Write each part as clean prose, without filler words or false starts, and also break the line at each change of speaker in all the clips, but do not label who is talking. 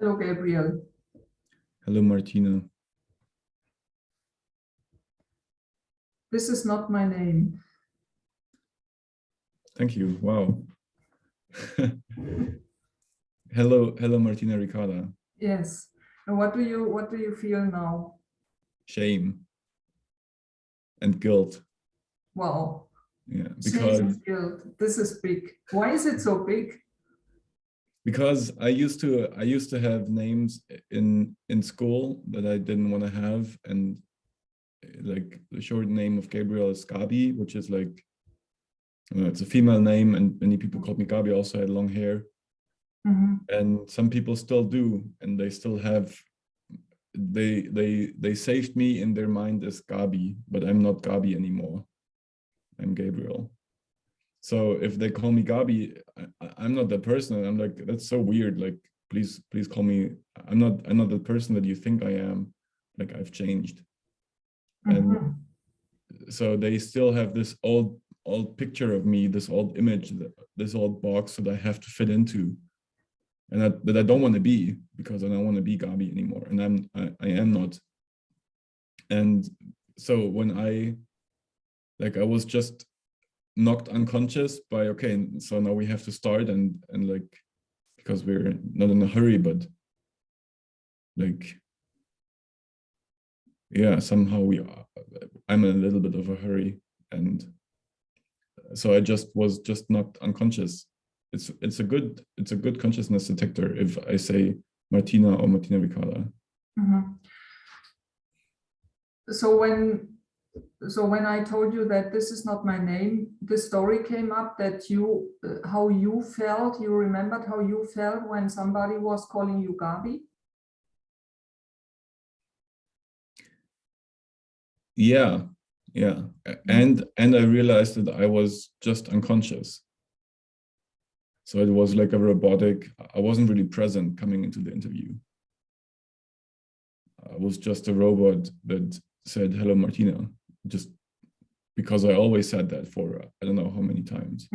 Hello, Gabriel.
Hello, Martina.
This is not my name.
Thank you. Wow. Hello, Martina Ricarda.
Yes. And what do you feel now?
Shame and guilt.
Wow.
Yeah,
Shame and guilt. This is big. Why is it so big?
because I used to have names in school that I didn't want to have, and like the short name of Gabriel is Gabi, which is like it's a female name, and many people called me Gabi. I also had long hair, and some people still do, and they still have. They saved me in their mind as Gabi, but I'm not Gabi anymore. I'm Gabriel. So if they call me Gabi, I'm not that person. I'm like, that's so weird. Like, please call me. I'm not the person that you think I am. Like, I've changed. And so they still have this old picture of me, this old image, this old box that I have to fit into, and that I don't want to be, because I don't want to be Gabi anymore, and I am not. And so when I was just knocked unconscious by, okay, so now we have to start, and like, because we're not in a hurry, but like, yeah, somehow I'm in a little bit of a hurry, and so I was just knocked unconscious. It's a good consciousness detector if I say Martina or Martina Ricarda.
So when I told you that this is not my name, the story came up that how you felt. You remembered how you felt when somebody was calling you Gabi?
Yeah. And I realized that I was just unconscious. So it was like a robotic. I wasn't really present coming into the interview. I was just a robot that said, hello, Martina, just because I always said that for I don't know how many times.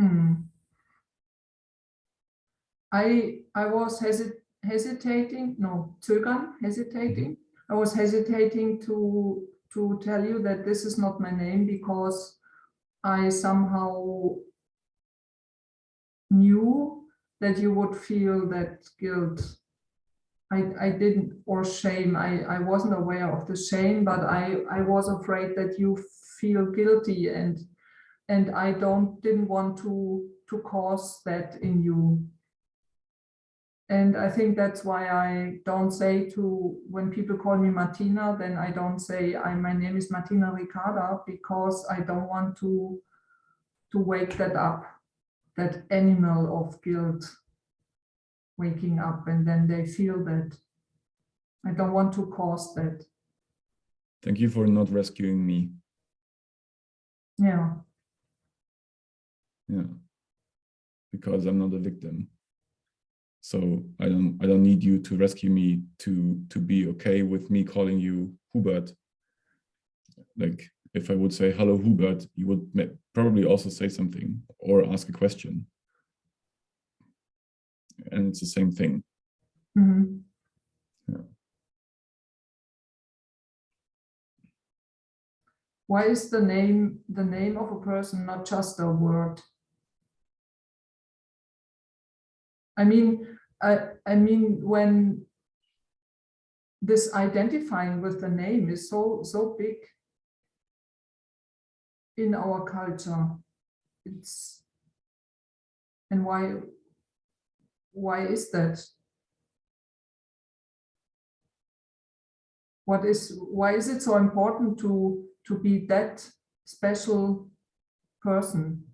I was hesitating. I was hesitating to tell you that this is not my name, because I somehow knew that you would feel that guilt. I didn't, or shame. I wasn't aware of the shame, but I was afraid that you feel guilty, and I didn't want to cause that in you. And I think that's why I don't say when people call me Martina, then I don't say my name is Martina Ricarda, because I don't want to wake that up, that animal of guilt waking up, and then they feel that. I don't want to cause that.
Thank you for not rescuing me.
Yeah.
Yeah. Because I'm not a victim. So I don't need you to rescue me to be okay with me calling you Hubert. Like, if I would say hello Hubert, you would probably also say something or ask a question. And it's the same thing. Yeah.
Why is the name of a person not just a word? I mean, when this identifying with the name is so big in our culture, and why is that? Why is it so important to be that special person?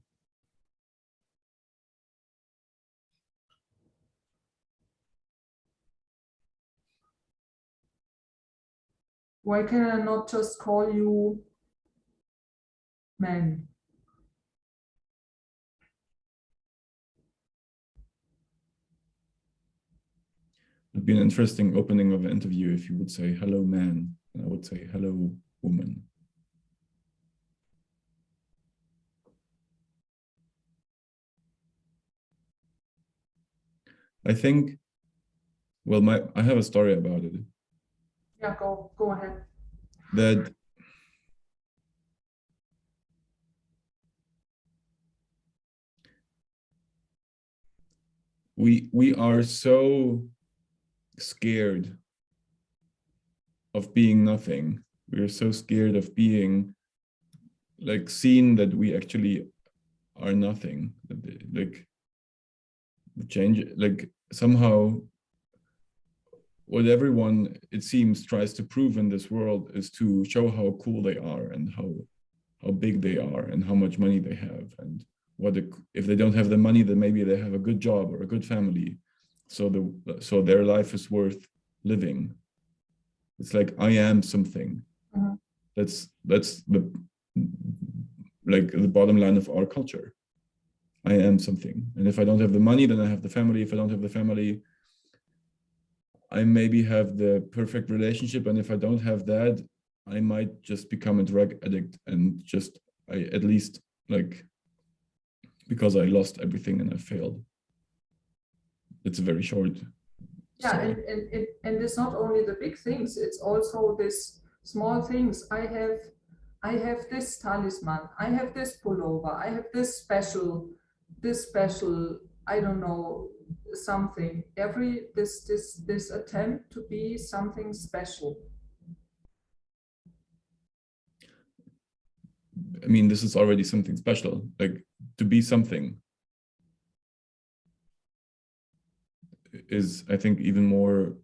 Why can I not just call you man?
It'd be an interesting opening of an interview if you would say hello man, and I would say hello woman. I think Well, I have a story about it.
Yeah, go ahead.
That we are so scared of being nothing. We are so scared of being like seen that we actually are nothing. Like the change, like somehow what everyone, it seems, tries to prove in this world is to show how cool they are and how big they are and how much money they have, and if they don't have the money, then maybe they have a good job or a good family, so their life is worth living. It's like I am something.
Mhm.
That's the like the bottom line of our culture. I am something, and if I don't have the money, then I have the family. If I don't have the family, I maybe have the perfect relationship, and if I don't have that, I might just become a drug addict, and just I at least like, because I lost everything and I failed. It's a very short
Yeah,
story.
and it's not only the big things, it's also this small things. I have this talisman, I have this pullover, I have this special, I don't know, something. Every this attempt to be something special.
I mean, this is already something special. Like, to be something is, I think, even more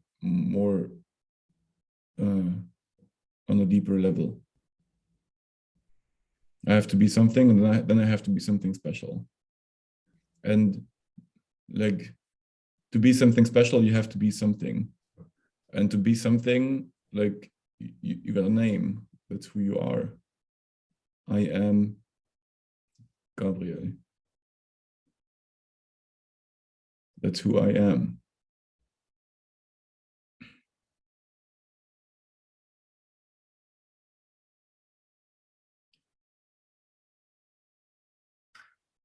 on a deeper level. I have to be something, and then I have to be something special. And like, to be something special, you have to be something. And to be something, like, you got a name. That's who you are. I am Gabriel. That's who I am.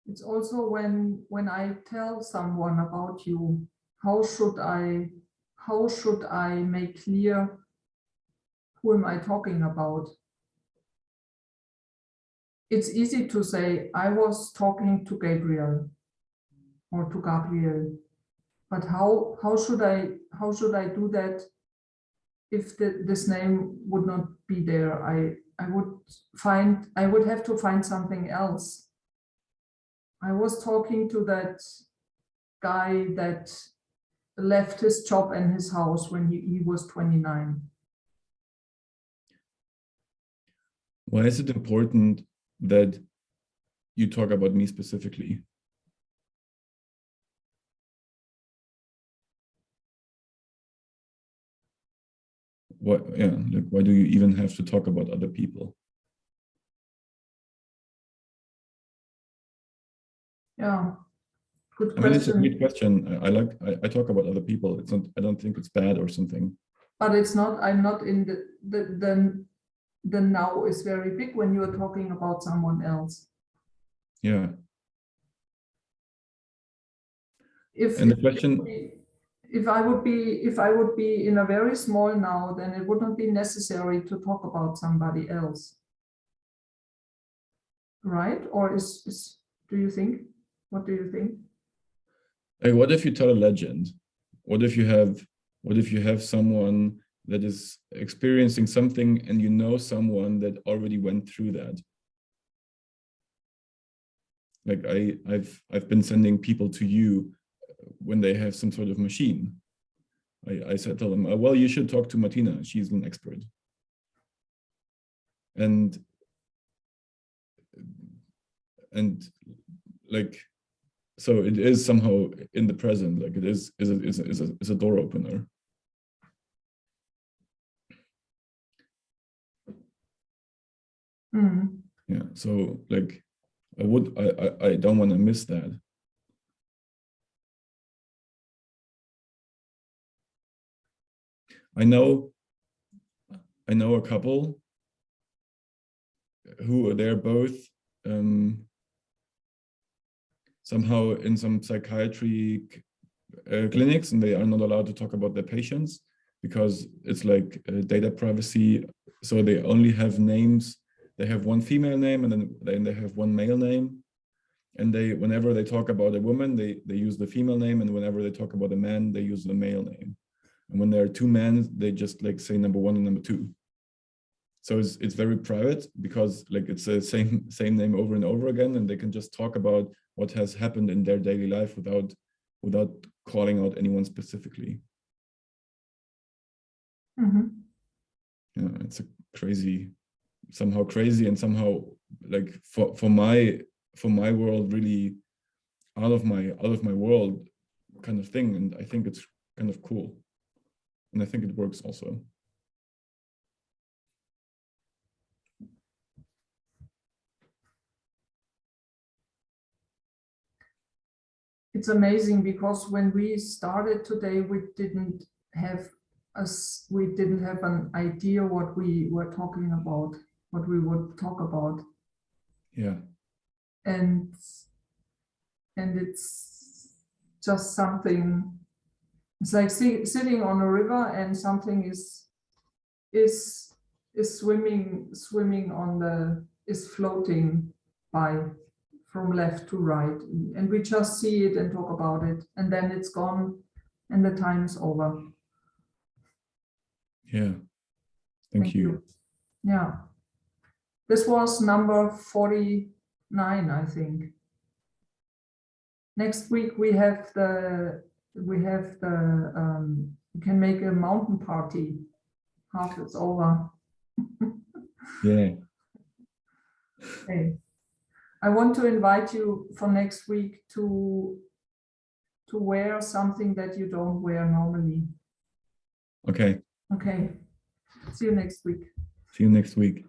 It's also when I tell someone about you, how should I how should I make clear who am I talking about? It's easy to say I was talking to Gabriel or to Gabriel, but how should I do that if this name would not be there? I would have to find something else. I was talking to that guy that left his job and his house when he was 29.
Why is it important that you talk about me specifically? What, yeah, like, why do you even have to talk about other people?
Yeah, good
I mean, it's a great
question.
question. I talk about other people. It's not, I don't think it's bad or something.
But it's not, I'm not in the now is very big when you're talking about someone else.
Yeah.
If
And the
if
question,
if I would be in a very small now, then it would not be necessary to talk about somebody else, right? Or is do you think? What do you think?
like, what if you tell a legend? What if you have someone that is experiencing something, and you know someone that already went through that? Like, I've been sending people to you when they have some sort of machine. I said, tell them, well, you should talk to Martina. She's an expert. And like, so it is somehow in the present. Like, it is a door opener.
Hmm.
Yeah. So like, I don't want to miss that. I know a couple who they're both somehow in some psychiatric clinics, and they are not allowed to talk about their patients because it's like data privacy. So they only have names. They have one female name, and then they have one male name. And whenever they talk about a woman, they use the female name, and whenever they talk about a man, they use the male name. And when there are two men, they just like say number one and number two. So it's very private because like it's the same name over and over again, and they can just talk about what has happened in their daily life without calling out anyone specifically.
Mm-hmm.
Yeah, it's a somehow crazy, and somehow like for my world, really out of my world kind of thing. And I think it's kind of cool, and I think it works also.
It's amazing because when we started today, we didn't have an idea what we were talking about, what we would talk about.
Yeah.
And it's just something. It's like sitting on a river, and something is swimming is floating by from left to right, and we just see it and talk about it, and then it's gone, and the time is over.
Yeah. Thank you.
Yeah. This was number 49, I think. Next week we can make a mountain party. Half it's over.
Yeah.
Okay. I want to invite you for next week to wear something that you don't wear normally.
Okay.
Okay. See you next week.
See you next week.